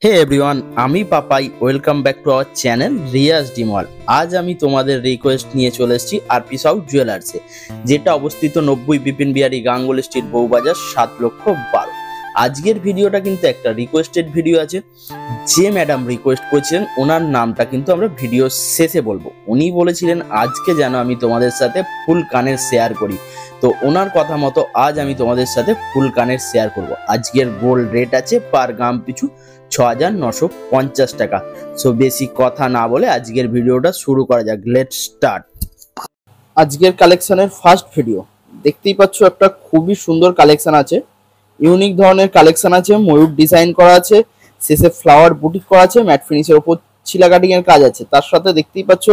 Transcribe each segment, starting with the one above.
হে everyone, আমি Papai. Welcome back to our channel রিয়াজ ডিমল। আজ আমি তোমাদের রিকোয়েস্ট নিয়ে চলে এসেছি আরপি সাউথ জুয়েলার্সে, যেটা অবস্থিত 90 বিপিন বিহারী গাঙ্গুলি স্ট্রিট, বউবাজার, 7,12,000। আজকের ভিডিওটা কিন্তু একটা রিকোয়েস্টেড ভিডিও আছে। যে ম্যাডাম রিকোয়েস্ট করেছিলেন ওনার নামটা কিন্তু আমরা ভিডিও শেষে বলবো। উনি বলেছিলেন আজকে যেন আমি তোমাদের সাথে ফুল কানের শেয়ার করি, তো ওনার কথা মতো আজ আমি তোমাদের সাথে ফুল কানের শেয়ার করব। আজকের গোল্ড রেট আছে পার গ্রাম পিছু 6,950 টাকা। সো বেশি কথা না বলে আজকের ভিডিওটা শুরু করা যাক। Let's start. আজকের কালেকশনের ফার্স্ট ভিডিও দেখতেই পাচ্ছ, একটা খুবই সুন্দর কালেকশন আছে, ইউনিক ধরনের কালেকশন আছে। ময়ূর ডিজাইন করা আছে, শেষে ফ্লাওয়ার বুটিক করা আছে, ম্যাট ফিনিশের উপর ছিলা কাটিং এর কাজ আছে। তার সাথে দেখতেই পাচ্ছ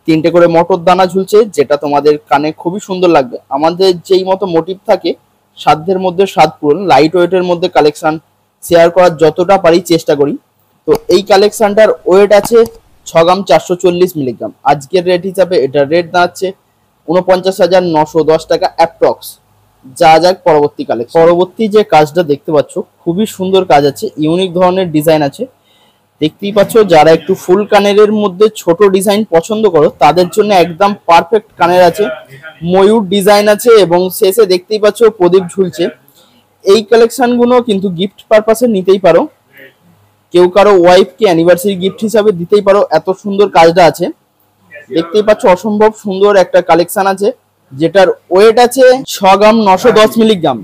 3টে করে মটর দানা ঝুলছে, যেটা তোমাদের কানে খুবই সুন্দর লাগবে। আমাদের যেই মতো মোটিভ থাকে, সাধ্যের মধ্যে স্বাদ পূরণ, লাইট ওয়েটের মধ্যে কালেকশন শেয়ার করার যতটা পারি চেষ্টা করি। তো এই কালেকশনটার ওয়েট আছে 6 গ্রাম 440 মিলিগ্রাম। আজকের রেট হিসাবে এটার রেট দাঁড়াচ্ছে 49,910 টাকা অ্যাপ্রক্স। যা যাক পরবর্তী কালেকশন। পরবর্তী যে কাজটা দেখতে পাচ্ছ খুবই সুন্দর কাজ আছে, ইউনিক ধরনের ডিজাইন আছে। দেখতেই পাচ্ছ, যারা একটু ফুল কানের মধ্যে ছোট ডিজাইন পছন্দ করো তাদের জন্য একদম পারফেক্ট কানের আছে। ময়ূর ডিজাইন আছে এবং শেষে দেখতেই পাচ্ছ প্রদীপ ঝুলছে। এই কালেকশনগুলো কিন্তু গিফট পারপাসে নিতেই পারো, কেউ কারো ওয়াইফকে অ্যানিভার্সারি গিফট হিসাবে দিতেই পারো। এত সুন্দর কাজটা আছে, দেখতেই পাচ্ছ অসম্ভব সুন্দর একটা কালেকশন আছে, যেটার ওয়েট আছে 6 গ্রাম 910 মিলিগ্রাম।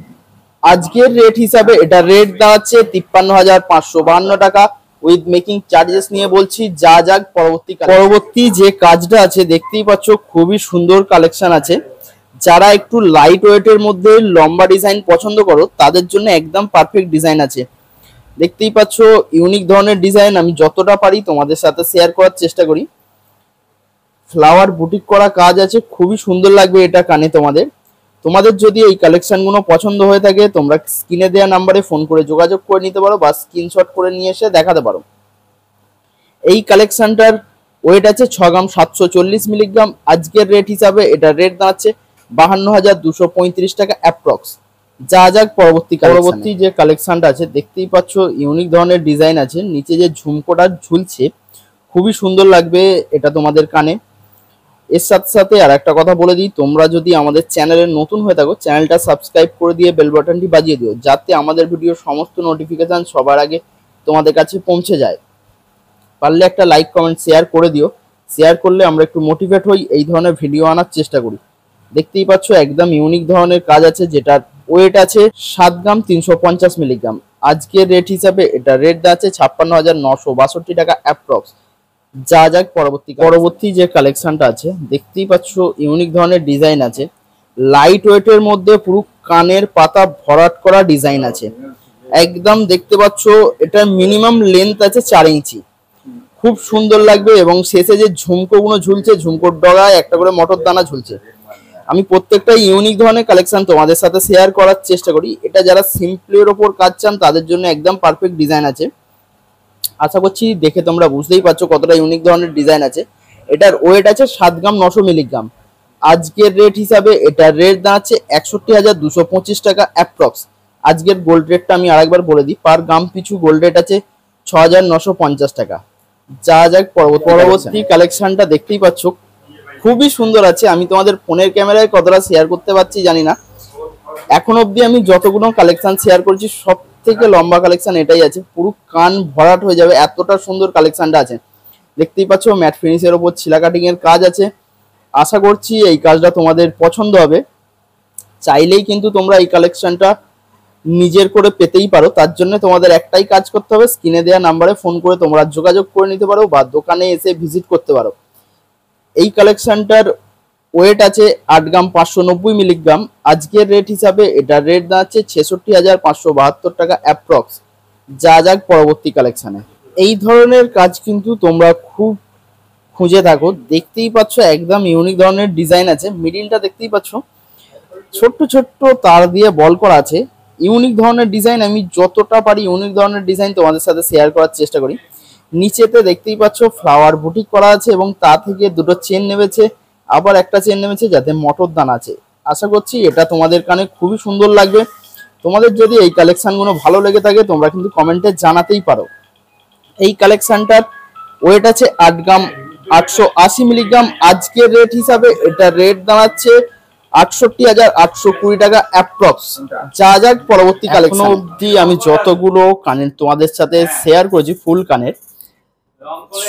আজকের রেট হিসাবে এটা রেট দাঁড়াচ্ছে 53,552 টাকা উইথ মেকিং চার্জেস নিয়ে বলছি। যা যাক পরবর্তী যে কাজটা আছে দেখতেই পাচ্ছ খুবই সুন্দর কালেকশন আছে। যারা একটু লাইট ওয়েটের মধ্যে লম্বা ডিজাইন পছন্দ করো তাদের জন্য একদম পারফেক্ট ডিজাইন আছে। দেখতেই পাচ্ছ ইউনিক ধরনের ডিজাইন, আমি যতটা পারি তোমাদের সাথে শেয়ার করার চেষ্টা করি। ফ্লাওয়ার বুটিক করা কাজ আছে, খুবই সুন্দর লাগবে এটা কানে তোমাদের যদি এই কালেকশনগুলো পছন্দ হয়ে থাকে তোমরা স্ক্রিনে দেওয়া নাম্বারে ফোন করে যোগাযোগ করে নিতে পারো বা স্ক্রিনশট করে নিয়ে এসে দেখাতে পারো। এই কালেকশনটার ওয়েট আছে 6 গ্রাম 740 মিলিগ্রাম। আজকের রেট হিসাবে এটা রেট দাঁড়াচ্ছে 52,235 টাকা অ্যাপ্রক্স। যা যাক পরবর্তী যে কালেকশনটা আছে দেখতেই পাচ্ছ ইউনিক ধরনের ডিজাইন আছে। নিচে যে ঝুমকোটা ঝুলছে খুবই সুন্দর লাগবে এটা তোমাদের কানে। এর সাথে সাথে আর একটা কথা বলে দিই, তোমরা যদি আমাদের চ্যানেলে নতুন হয়ে থাকো চ্যানেলটা সাবস্ক্রাইব করে দিয়ে বেল বাটনটি বাজিয়ে দিও, যাতে আমাদের ভিডিওর সমস্ত নোটিফিকেশন সবার আগে তোমাদের কাছে পৌঁছে যায়। পারলে একটা লাইক কমেন্ট শেয়ার করে দিও, শেয়ার করলে আমরা একটু মোটিভেট হই, এই ধরনের ভিডিও আনার চেষ্টা করি। দেখতেই পাচ্ছ একদম ইউনিক ধরনের কাজ আছে, যেটার ওয়েট আছে 7 গ্রাম 350 মিলিগ্রাম। আজকের রেট হিসাবে এটা রেট আছে 56,962 টাকা অ্যাপ্রক্স। যা যাক পরবর্তী যে কালেকশনটা আছে দেখতেই পাচ্ছ ইউনিক ধরনের ডিজাইন আছে, লাইট ওয়েটের মধ্যে পুরো কানের পাতা ভরাট করা ডিজাইন আছে। একদম দেখতে পাচ্ছ এটা মিনিমাম লেন্থ আছে 4 ইঞ্চি, খুব সুন্দর লাগবে। এবং শেষে যে ঝুমকোগুলো ঝুলছে, ঝুমকোর ডগায় একটা করে মটর দানা ঝুলছে। আমি প্রত্যেকটা ইউনিক ধরনের কালেকশন তোমাদের সাথে শেয়ার করার চেষ্টা করি। এটা যারা সিম্পলের ওপর কাজ চান তাদের জন্য একদম পারফেক্ট ডিজাইন আছে। আশা করছি দেখে তোমরা বুঝতেই পারছো কতটা ইউনিক ধরনের ডিজাইন আছে। এটার ওয়েট আছে 7 গ্রাম 900 মিলিগ্রাম। আজকের রেট হিসাবে এটার রেট দাঁড়াচ্ছে 61,225 টাকা অ্যাপ্রক্স। আজকের গোল্ড রেটটা আমি আরেকবার বলে দিই, পার গ্রাম পিছু গোল্ড রেট আছে 6,950 টাকা। যা যাক পরবর্তী কালেকশনটা দেখতেই পাচ্ছ খুবই সুন্দর আছে। আমি তোমাদের ফোনের ক্যামেরায় কতটা শেয়ার করতে পারছি জানি না, এখন অবধি আমি যতগুলো কালেকশন শেয়ার করছি সব থেকে লম্বা কালেকশন এটাই আছে, পুরো কান ভরাট হয়ে যাবে, এতটা সুন্দর কালেকশনটা আছে। দেখতেই পাচ্ছ ম্যাট ফিনিশের ওপর ছিলা কাটিং এর কাজ আছে। আশা করছি এই কাজটা তোমাদের পছন্দ হবে। চাইলেই কিন্তু তোমরা এই কালেকশনটা নিজের করে পেতেই পারো, তার জন্য তোমাদের একটাই কাজ করতে হবে, স্ক্রিনে দেওয়া নাম্বারে ফোন করে তোমরা যোগাযোগ করে নিতে পারো বা দোকানে এসে ভিজিট করতে পারো। এই কালেকশনটার ওয়েট আছে 8 গ্রাম 590 মিলিগ্রাম। আজকের রেট হিসাবে এটা রেট দাঁড়াচ্ছে 66,572 টাকা অ্যাপ্রক্স। যা যাক পরবর্তী কালেকশনে। এই ধরনের কাজ কিন্তু তোমরা খুব খুঁজে থাকো। দেখতেই পাচ্ছ একদম ইউনিক ধরনের ডিজাইন আছে, মিডিলটা দেখতেই পাচ্ছ ছোট্ট ছোট্ট তার দিয়ে বল করা আছে। ইউনিক ধরনের ডিজাইন, আমি যতটা পারি ইউনিক ধরনের ডিজাইন তোমাদের সাথে শেয়ার করার চেষ্টা করি। নিচেতে দেখতেই পাচ্ছ ফ্লাওয়ার বুটিক করা আছে এবং তা থেকে দুটো চেন নেমেছে, আবার একটা চেন নেমেছে যাতে মটর দানা আছে। আশা করছি এটা তোমাদের কানে খুবই সুন্দর লাগবে। তোমাদের যদি এই কালেকশনগুলো ভালো লেগে থাকে তোমরা কিন্তু কমেন্টে জানাতেই পারো। এই কালেকশনটার ওয়েট আছে 8 গ্রাম 880 মিলিগ্রাম। আজকের রেট হিসাবে এটা রেট দাঁড়াচ্ছে 68,820 টাকা অ্যাপ্রক্স। যা যাক পরবর্তী কালেকশন অবধি আমি যতগুলো কানের তোমাদের সাথে শেয়ার করেছি ফুল কানের,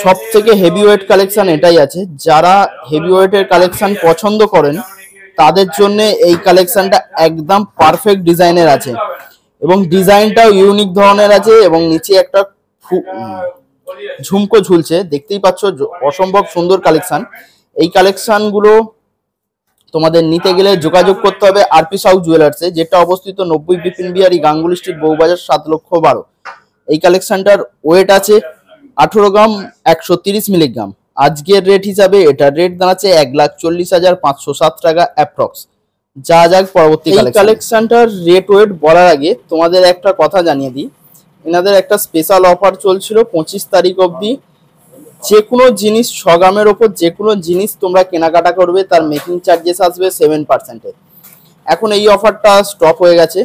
সব থেকে হেভি ওয়েট কালেকশন এটাই আছে। যারা হেভি ওয়েটের কালেকশন পছন্দ করেন তাদের জন্য এই কালেকশনটা একদম পারফেক্ট ডিজাইনের আছে এবং ডিজাইনটাও ইউনিক ধরনের আছে এবং নিচে একটা ঝুমকো ঝুলছে, দেখতেই পাচ্ছ অসম্ভব সুন্দর কালেকশন। এই কালেকশন গুলো তোমাদের নিতে গেলে যোগাযোগ করতে হবে আরপি সাউথ জুয়েলার্সে, যেটা অবস্থিত 90 বিপিন বিহারী গাঙ্গুলি স্ট্রিট বউবাজার 7,12,000। এই কালেকশনটার ওয়েট আছে 18 গ্রাম 130 মিলিগ্রাম। আজকের রেট হিসাবে এটা রেট দাঁড়াচ্ছে 1,40,507 টাকা অ্যাপ্রক্স। যা যাক পরবর্তী কালেকশনটার রেট ওয়েট বলার আগে তোমাদের একটা কথা জানিয়ে দিই, এনাদের একটা স্পেশাল অফার চলছিল 25 তারিখ অবধি। যে কোনো জিনিস 6 গ্রামের ওপর যে কোনো জিনিস তোমরা কেনাকাটা করবে তার মেকিং চার্জেস আসবে 7%। এখন এই অফারটা স্টপ হয়ে গেছে,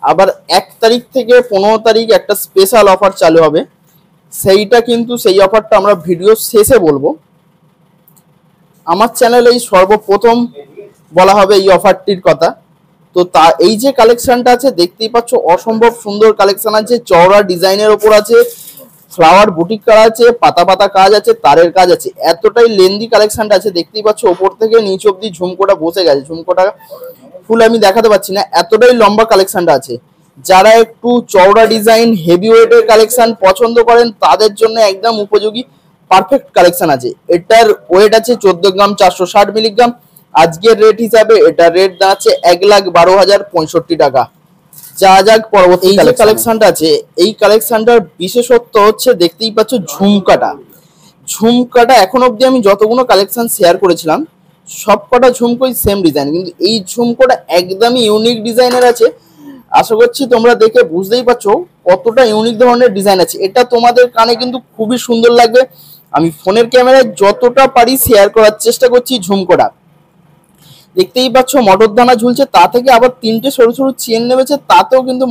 আবার 1 তারিখ থেকে 15 তারিখ একটা স্পেশাল অফার চালু হবে। সেইটা কিন্তু সেই অফারটা আমরা ভিডিও শেষে বলবো। আমার চ্যানেলেই সর্বপ্রথম বলা হবে এই অফারটির কথা। তো এই যে কালেকশনটা আছে দেখতেই পাচ্ছ অসম্ভব সুন্দর কালেকশন আছে, চওড়া ডিজাইনের ওপর আছে, ফ্লাওয়ার বুটিক করা আছে, পাতা পাতা কাজ আছে, তারের কাজ আছে, এতটাই লেন্দি কালেকশনটা আছে। দেখতেই পাচ্ছ ওপর থেকে নিচ অব্দি ঝুমকোটা বসে গেছে, ঝুমকোটা ফুল আমি দেখাতে পাচ্ছি না, এতটাই লম্বা কালেকশনটা আছে। যারা একটু চওড়া ডিজাইন হেভি ওয়েটের কালেকশন পছন্দ করেন তাদের জন্য একদম উপযোগী পারফেক্ট কালেকশন আছে। এটার ওয়েট আছে 14 গ্রাম 460 মিলিগ্রাম। আজকের রেট হিসাবে এটা রেট দাঁড়াচ্ছে 1,12,065 টাকা। যা যাক পরবর্তী কালেকশনটা আছে, এই কালেকশনটার বিশেষত্ব হচ্ছে দেখতেই পাচ্ছ ঝুমকাটা এখন অব্দি আমি যতগুলো কালেকশন শেয়ার করেছিলাম সবকটা ঝুমকোই সেম ডিজাইন, কিন্তু এই ঝুমকোটা একদমই ইউনিক ডিজাইনের আছে। আশা করছি তোমরা দেখে বুঝতেই পারছো কতটা ইউনিক ধরনের ডিজাইন আছে। এটা তোমাদের কানে কিন্তু খুবই সুন্দর লাগবে। আমি ফোনের ক্যামেরায় যতটা পারি শেয়ার করার চেষ্টা করছি। ঝুমকোটা দেখতেই পাচ্ছ মটর দানা ঝুলছে, তা থেকে আবার 3টে সরু সরু চেন নেমেছে, তাতেও কিন্তু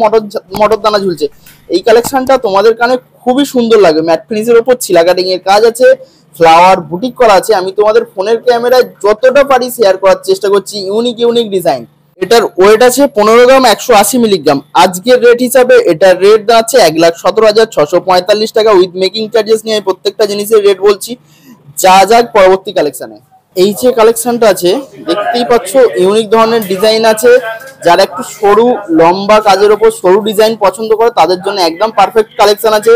মটর দানা ঝুলছে। এই কালেকশনটা তোমাদের কানে খুবই সুন্দর লাগবে। ম্যাট ফিনিশের উপর ছিলা কাটিং এর কাজ আছে, ফ্লাওয়ার বুটিক করা আছে। আমি তোমাদের ফোনের ক্যামেরায় যতটা পারি শেয়ার করার চেষ্টা করছি ইউনিক ডিজাইন। এটার ওয়েট আছে 15 গ্রাম 180 মিলিগ্রাম। আজকের রেট হিসাবে এটার রেট দাঁড়াচ্ছে 1,17,645 টাকা উইথ মেকিং চার্জেস নিয়ে প্রত্যেকটা জিনিসের রেট বলছি। যা যাক পরবর্তী কালেকশনে, এই যে কালেকশনটা আছে দেখতেই পাচ্ছ ইউনিক ধরনের ডিজাইন আছে। যারা একটু সরু লম্বা কাজের ওপর সরু ডিজাইন পছন্দ করে তাদের জন্য একদম পারফেক্ট কালেকশন আছে।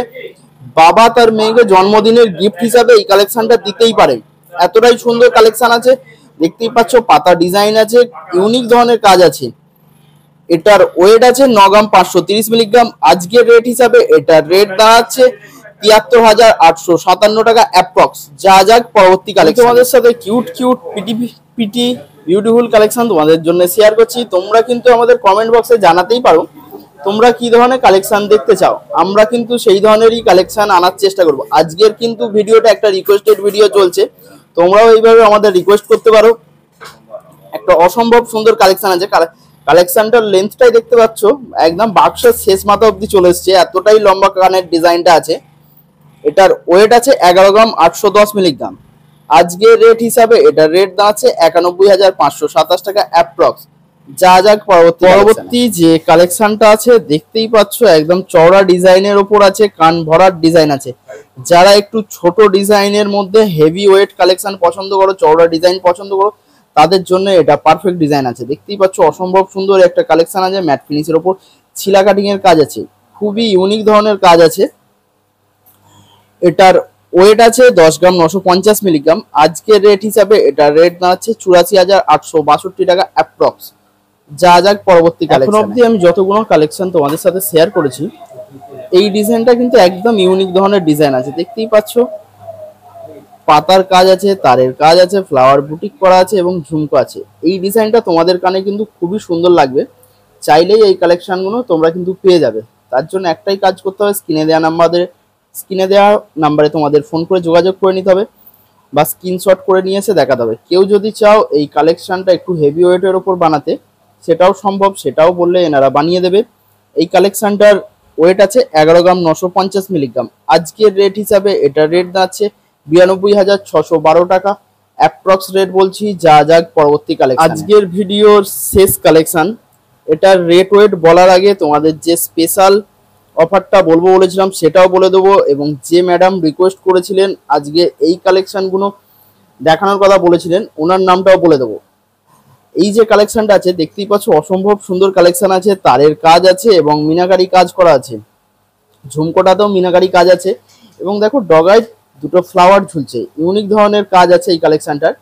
বাবা তার মেয়েকে জন্মদিনের গিফট হিসাবে এই কালেকশনটা দিতেই পারে, এতটাই সুন্দর কালেকশন আছে। দেখতেই পাচ্ছ পাতা ডিজাইন আছে, ইউনিক ধরনের কাজ আছে। এটার ওয়েট আছে 9 গ্রাম 530 মিলিগ্রাম। আজকের রেট হিসাবে এটার রেট দাঁড়াচ্ছে 73,857 টাকা অ্যাপ্রক্স। যা যাক পরবর্তী কালেকশন, তোমাদের সাথে কিউট পিটি বিউটিফুল কালেকশন তোমাদের জন্য শেয়ার করছি। তোমরা কিন্তু আমাদের কমেন্ট বক্সে জানাতেই পারো তোমরা কি ধরনের কালেকশন দেখতে চাও, আমরা কিন্তু সেই ধরনেরই কালেকশন আনার চেষ্টা করব। আজকের কিন্তু ভিডিওটা একটা রিকোয়েস্টেড ভিডিও চলছে, তোমরাও এইভাবে আমাদের রিকোয়েস্ট করতে পারো। একটা অসম্ভব সুন্দর কালেকশন আছে। কালেকশনটার লেন্থটাই দেখতে পাচ্ছ একদম বাক্সের শেষ মাথা অব্দি চলে এসছে, এতটাই লম্বা কানের ডিজাইনটা আছে। এটার ওয়েট আছে 11 গ্রাম 810 মিলিগ্রাম। আজকের রেট হিসাবে এটার রেট দাঁড়াচ্ছে 91,527 টাকা অ্যাপ্রক্স। যা যাক পরবর্তী যে কালেকশনটা আছে দেখতেই পাচ্ছ একদম চওড়া ডিজাইনের ওপর আছে, কান ভরার ডিজাইন আছে। যারা একটু ছোট ডিজাইনের মধ্যে হেভি ওয়েট কালেকশন পছন্দ করো, চওড়া ডিজাইন পছন্দ করো, তাদের জন্য এটা পারফেক্ট ডিজাইন আছে। দেখতেই পাচ্ছ অসম্ভব সুন্দর একটা কালেকশন আছে, ম্যাট ফিনিশের ওপর ছিলা কাটিং এর কাজ আছে, খুবই ইউনিক ধরনের কাজ আছে। এটার ওয়েট আছে 10 গ্রাম 950 মিলিগ্রাম। আজকের রেট হিসাবে এটার রেট দাঁড়াচ্ছে 84,862 টাকা অ্যাপ্রক্স। যা যাক পরবর্তী কালেকশন। এখন অবধি আমি যতগুলো কালেকশন তোমাদের সাথে শেয়ার করেছি এই ডিজাইনটা কিন্তু একদম ইউনিক ধরনের ডিজাইন আছে। দেখতেই পাচ্ছ পাতার কাজ আছে, তারের কাজ আছে, ফ্লাওয়ার বুটিক করা আছে এবং ঝুমকো আছে। এই ডিজাইনটা তোমাদের কানে কিন্তু খুবই সুন্দর লাগবে, চাইলেই এই কালেকশনগুলো তোমরা কিন্তু পেয়ে যাবে। তার জন্য একটাই কাজ করতে হবে, স্ক্রিনে দেওয়া নাম্বারে তোমাদের ফোন করে যোগাযোগ করে নিতে হবে বা স্ক্রিনশট করে নিয়ে এসে দেখাতে হবে। কেউ যদি চাও এই কালেকশনটা একটু হেভি ওয়েটের ওপর বানাতে সেটাও সম্ভব, সেটাও বললে এনারা বানিয়ে দেবে। এই কালেকশনটার ওয়েট আছে 11 গ্রাম 950 মিলিগ্রাম। আজকের রেট হিসাবে এটা রেট দাঁড়াচ্ছে 92,612 টাকা। অ্যাপ্রক্স রেট বলছি, যা যাক পরবর্তী কালেকশন। আজকের ভিডিওর শেষ কালেকশন। এটার রেট ওয়েট বলার আগে তোমাদের যে স্পেশাল অফারটা বলবো বলেছিলাম সেটাও বলে দেবো, এবং যে ম্যাডাম রিকোয়েস্ট করেছিলেন আজকে এই কালেকশনগুলো দেখানোর কথা বলেছিলেন ওনার নামটাও বলে দেবো। এই যে কালেকশনটা আছে দেখতেই পাচ্ছ, অসম্ভব সুন্দর কালেকশন আছে, তারের কাজ আছে এবং মিনাকারি কাজ করা আছে, ঝুমকোটাতেও মিনাকারি কাজ আছে, এবং দেখো ডগায় দুটো ফ্লাওয়ার ঝুলছে, ইউনিক ধরনের কাজ আছে এই কালেকশনটার।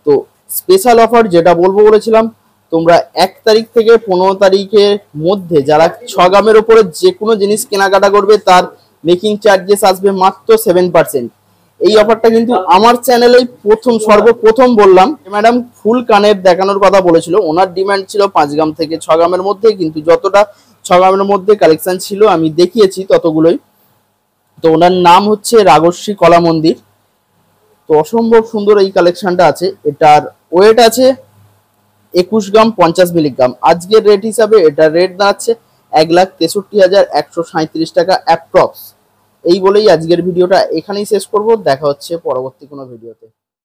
তো স্পেশাল অফার যেটা বলবো বলেছিলাম, তোমরা 1 তারিখ থেকে 15 তারিখের মধ্যে যারা 6 গ্রামের উপরে যে কোনো জিনিস কেনাকাটা করবে তার মেকিং চার্জেস আসবে মাত্র 7%। এই অফারটা কিন্তু আমার চ্যানেলেই সর্বপ্রথম বললাম। ম্যাডাম ফুল কানের দেখানোর কথা বলেছিল, ওনার ডিমান্ড ছিল 5 গ্রাম থেকে 6 গ্রামের মধ্যে, কিন্তু যতটা 6 গ্রামের মধ্যে কালেকশন ছিল আমি দেখিয়েছি ততগুলোই। তো ওনার নাম হচ্ছে রাগশ্রী কলা মন্দির। তো অসম্ভব সুন্দর এই কালেকশনটা আছে। এটার ওয়েট আছে 21 গ্রাম 50 মিলিগ্রাম। আজকের রেট হিসাবে এটা রেট দাঁড়াচ্ছে 1,63,137 টাকা অ্যাপ্রক্স। এই বলেই আজকের ভিডিওটা এখানেই শেষ করব। দেখা হচ্ছে পরবর্তী কোনো ভিডিওতে।